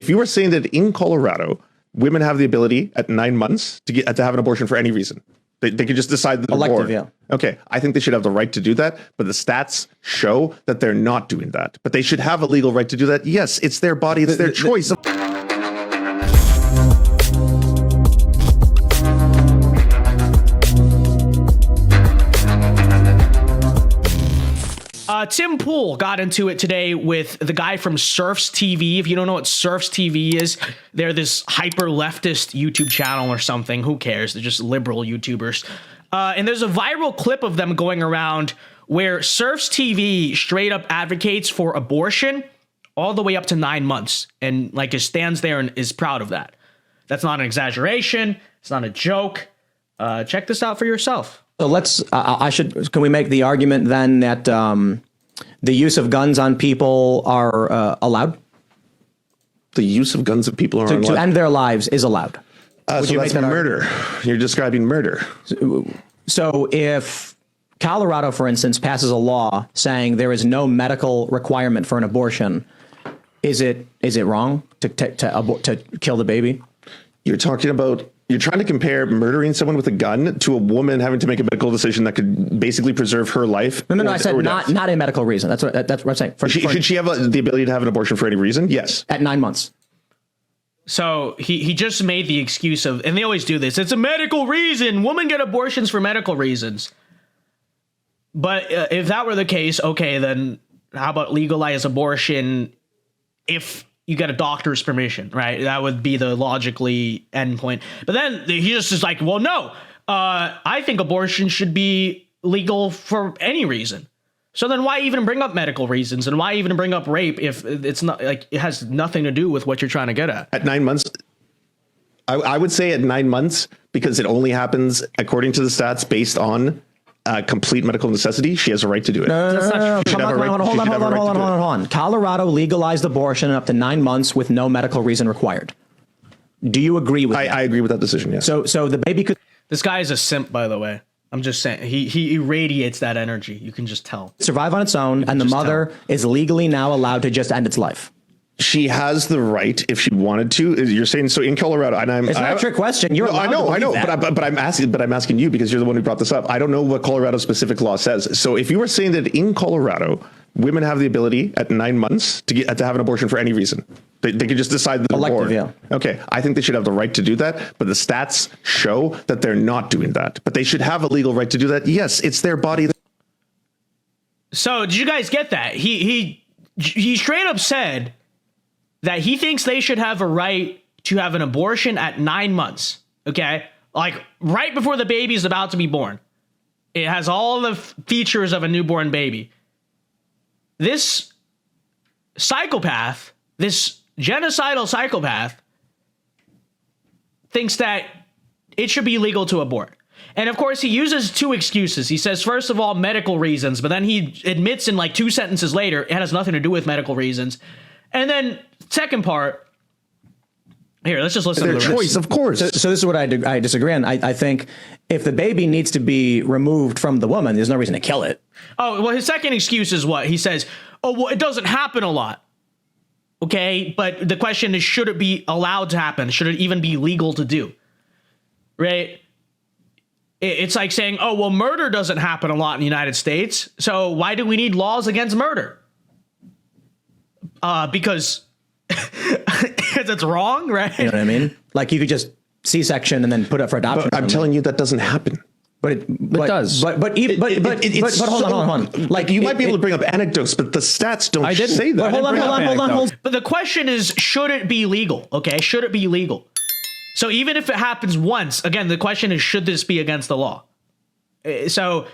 if you were saying that in Colorado, women have the ability at 9 months to have an abortion for any reason, they could just decide that they're bored. Yeah. Okay, I think they should have the right to do that, but the stats show that they're not doing that. But they should have a legal right to do that. Yes, it's their body, it's their choice. Tim Pool got into it today with the guy from Serfs TV. If you don't know what Serfs TV is, they're this hyper leftist YouTube channel or something. Who cares? They're just liberal YouTubers. And there's a viral clip of them going around where Serfs TV straight up advocates for abortion all the way up to 9 months. And like just stands there and is proud of that. That's not an exaggeration. It's not a joke. Check this out for yourself. So let's, can we make the argument then that the use of guns on people are allowed? The use of guns on people are allowed? To end their lives is allowed. So that's murder. You're describing murder. So if Colorado, for instance, passes a law saying there is no medical requirement for an abortion, is it wrong to kill the baby? You're trying to compare murdering someone with a gun to a woman having to make a medical decision that could basically preserve her life. No. I said not a medical reason. That's what I'm saying. Should she have the ability to have an abortion for any reason? Yes. At 9 months. So he just made the excuse of, and they always do this, it's a medical reason. Women get abortions for medical reasons. But if that were the case, okay, then how about legalize abortion if you get a doctor's permission, right? That would be the logically end point. But then he just is like, well, no, I think abortion should be legal for any reason. So then why even bring up medical reasons, and why even bring up rape if it's not like it has nothing to do with what you're trying to get at? At 9 months, I would say at 9 months, because it only happens according to the stats based on complete medical necessity. She has a right to do it. No. Hold on. Colorado legalized abortion up to 9 months with no medical reason required. Do you agree with that? I agree with that decision, yes. So the baby could... This guy is a simp, by the way. I'm just saying, he irradiates that energy. You can just tell. Survive on its own, and the mother is legally now allowed to just end its life. She has the right if she wanted to. You're saying so in Colorado, and it's not a trick question. I know, but I'm asking you because you're the one who brought this up. I don't know what Colorado's specific law says. So if you were saying that in Colorado, women have the ability at 9 months to have an abortion for any reason, they could just decide that they're bored. Yeah. Okay, I think they should have the right to do that, but the stats show that they're not doing that. But they should have a legal right to do that. Yes, it's their body. So did you guys get that? He straight up said that he thinks they should have a right to have an abortion at 9 months. Okay, like right before the baby is about to be born. It has all the features of a newborn baby. This psychopath, this genocidal psychopath, thinks that it should be legal to abort. And of course, he uses two excuses. He says, first of all, medical reasons, but then he admits in like 2 sentences later, it has nothing to do with medical reasons. And then second part, here, let's just listen to the choice, of course. So this is what I disagree on. I think if the baby needs to be removed from the woman, there's no reason to kill it. Oh, well, his second excuse is what? He says, oh, well, it doesn't happen a lot. Okay, but the question is, should it be allowed to happen? Should it even be legal to do? Right? It's like saying, oh, well, murder doesn't happen a lot in the United States, so why do we need laws against murder? Because it's wrong, right? You know what I mean? Like you could just C-section and then put it for adoption. But I'm telling you that doesn't happen. But it does. But hold on. Like you might be able to bring up anecdotes, but the stats don't say that. Hold on. But the question is, should it be legal? Okay, should it be legal? So even if it happens once, again, the question is, should this be against the law? So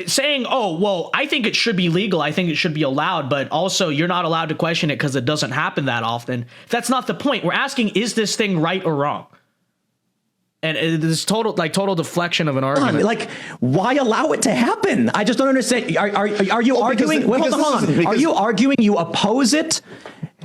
saying, oh, well, I think it should be legal, I think it should be allowed, but also you're not allowed to question it because it doesn't happen that often. That's not the point. We're asking, is this thing right or wrong? And it is total deflection of an argument. Like, why allow it to happen? I just don't understand. Are you arguing? Hold on. Are you arguing you oppose it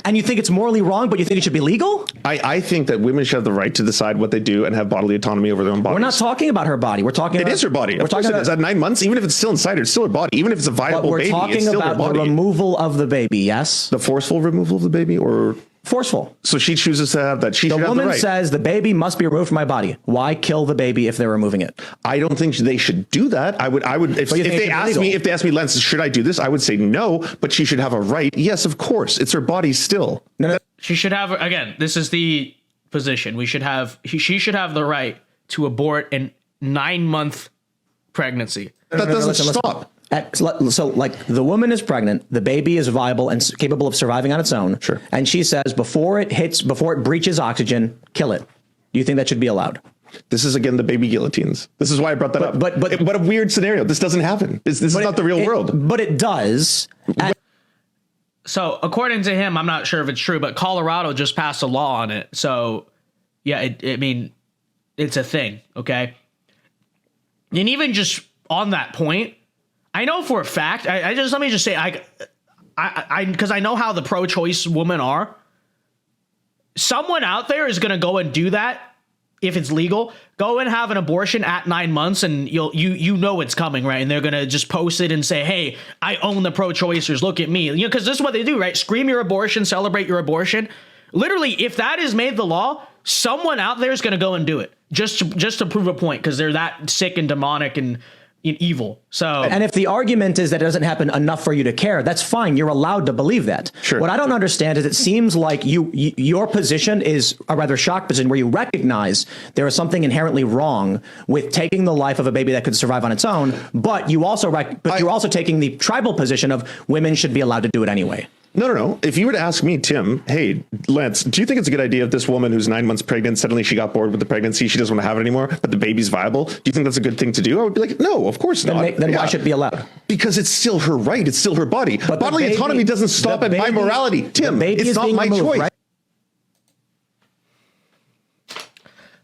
and you think it's morally wrong, but you think it should be legal? I think that women should have the right to decide what they do and have bodily autonomy over their own bodies. We're not talking about her body. We're talking about... It is her body. We're talking about... At 9 months, even if it's still inside her, it's still her body. Even if it's a viable baby, it's still her body. We're talking about the removal of the baby, yes? The forceful removal of the baby or... Forceful. So she chooses to have that. She The should have the woman right. says the baby must be removed from my body. Why kill the baby if they're removing it? I don't think they should do that. I would, if you think they it's asked illegal? me, if they asked me, Lance, should I do this? I would say no, but she should have a right. Yes, of course. It's her body still. No. She should have, again, this is the position. She should have the right to abort a 9-month pregnancy. That doesn't listen. stop. So, like, the woman is pregnant, the baby is viable and capable of surviving on its own. Sure. And she says, before it breaches oxygen, kill it. Do you think that should be allowed? This is, again, the baby guillotines. This is why I brought that up. but- what a weird scenario. This doesn't happen. This is not the real world. But it does. So, according to him, I'm not sure if it's true, but Colorado just passed a law on it. So, yeah, it's a thing, okay? And even just on that point, I know for a fact, let me just say, because I know how the pro-choice women are. Someone out there is going to go and do that if it's legal. Go and have an abortion at 9 months, and you know it's coming, right? And they're going to just post it and say, "Hey, I own the pro-choicers. Look at me." Because this is what they do, right? Scream your abortion, celebrate your abortion. Literally, if that is made the law, someone out there is going to go and do it just to prove a point, because they're that sick and demonic and evil. So, and if the argument is that it doesn't happen enough for you to care, that's fine. You're allowed to believe that. Sure. What I don't understand is it seems like your position is a rather shocked position where you recognize there is something inherently wrong with taking the life of a baby that could survive on its own, but you're also taking the tribal position of women should be allowed to do it anyway. No. If you were to ask me, Tim, hey, Lance, do you think it's a good idea if this woman who's 9 months pregnant, suddenly she got bored with the pregnancy, she doesn't want to have it anymore, but the baby's viable? Do you think that's a good thing to do? I would be like, no, of course not. Then why should it be allowed? Because it's still her right. It's still her body. But bodily autonomy doesn't stop at my morality. Tim, it's not my choice. Right?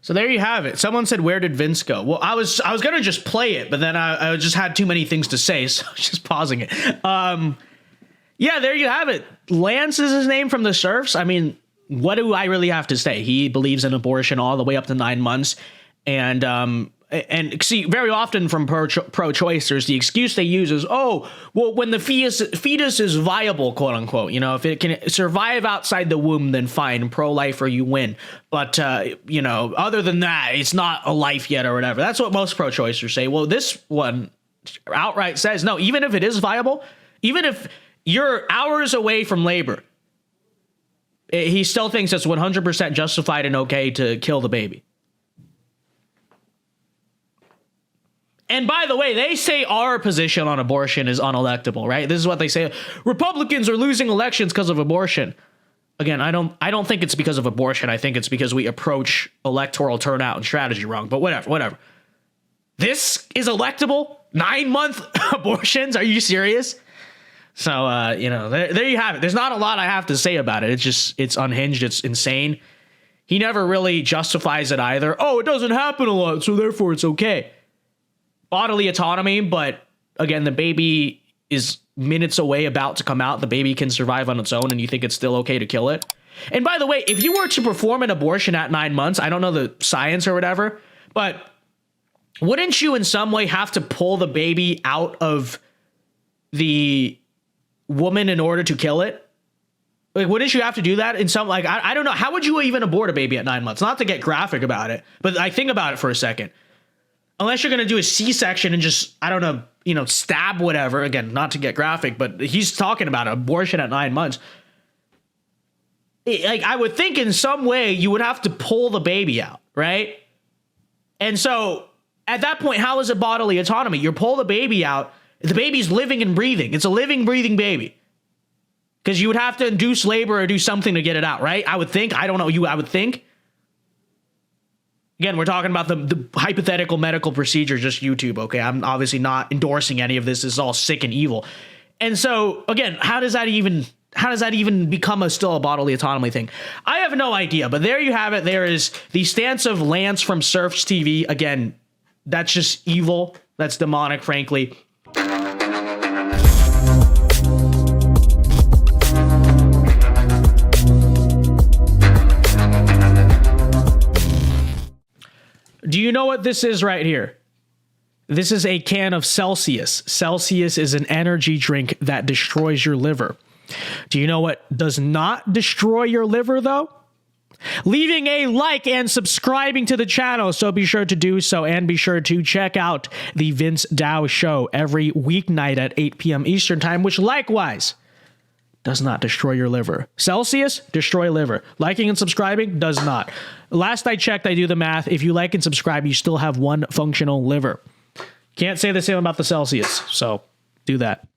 So there you have it. Someone said, "Where did Vince go?" Well, I was gonna just play it, but then I just had too many things to say, so I was just pausing it. Yeah, there you have it. Lance is his name, from the Serfs. I mean, what do I really have to say? He believes in abortion all the way up to 9 months. And see, very often from pro-choicers, the excuse they use is, oh, well, when the fetus is viable, quote unquote, if it can survive outside the womb, then fine, pro-lifer, you win. But, other than that, it's not a life yet or whatever. That's what most pro-choicers say. Well, this one outright says, no, even if it is viable, even if you're hours away from labor, he still thinks it's 100% justified and okay to kill the baby. And by the way, they say our position on abortion is unelectable, right? This is what they say. Republicans are losing elections because of abortion. Again, I don't think it's because of abortion. I think it's because we approach electoral turnout and strategy wrong, but whatever. This is electable? 9-month abortions? Are you serious? So, there you have it. There's not a lot I have to say about it. It's unhinged. It's insane. He never really justifies it either. Oh, it doesn't happen a lot, so therefore it's okay. Bodily autonomy, but again, the baby is minutes away, about to come out. The baby can survive on its own, and you think it's still okay to kill it? And by the way, if you were to perform an abortion at 9 months, I don't know the science or whatever, but wouldn't you in some way have to pull the baby out of the woman in order to kill it? Like, wouldn't you have to do that in some, like, I don't know. How would you even abort a baby at 9 months? Not to get graphic about it, but I think about it for a second. Unless you're going to do a C-section and just, I don't know, stab whatever. Again, not to get graphic, but he's talking about abortion at 9 months. Like, I would think in some way you would have to pull the baby out, right? And so at that point, how is it bodily autonomy? You pull the baby out. The baby's living and breathing. It's a living, breathing baby. Because you would have to induce labor or do something to get it out, right? I would think. I don't know. I would think. Again, we're talking about the hypothetical medical procedure, just YouTube, okay? I'm obviously not endorsing any of this. This is all sick and evil. And so, again, how does that even become still a bodily autonomy thing? I have no idea, but there you have it. There is the stance of Lance from Serfs TV. Again, that's just evil. That's demonic, frankly. Do you know what this is right here? This is a can of Celsius. Celsius is an energy drink that destroys your liver. Do you know what does not destroy your liver, though? Leaving a like and subscribing to the channel, so be sure to do so, and be sure to check out the Vince Dao Show every weeknight at 8 p.m. Eastern Time, which likewise does not destroy your liver. Celsius, destroy liver. Liking and subscribing does not. Last I checked, I do the math. If you like and subscribe, you still have one functional liver. Can't say the same about the Celsius, so do that.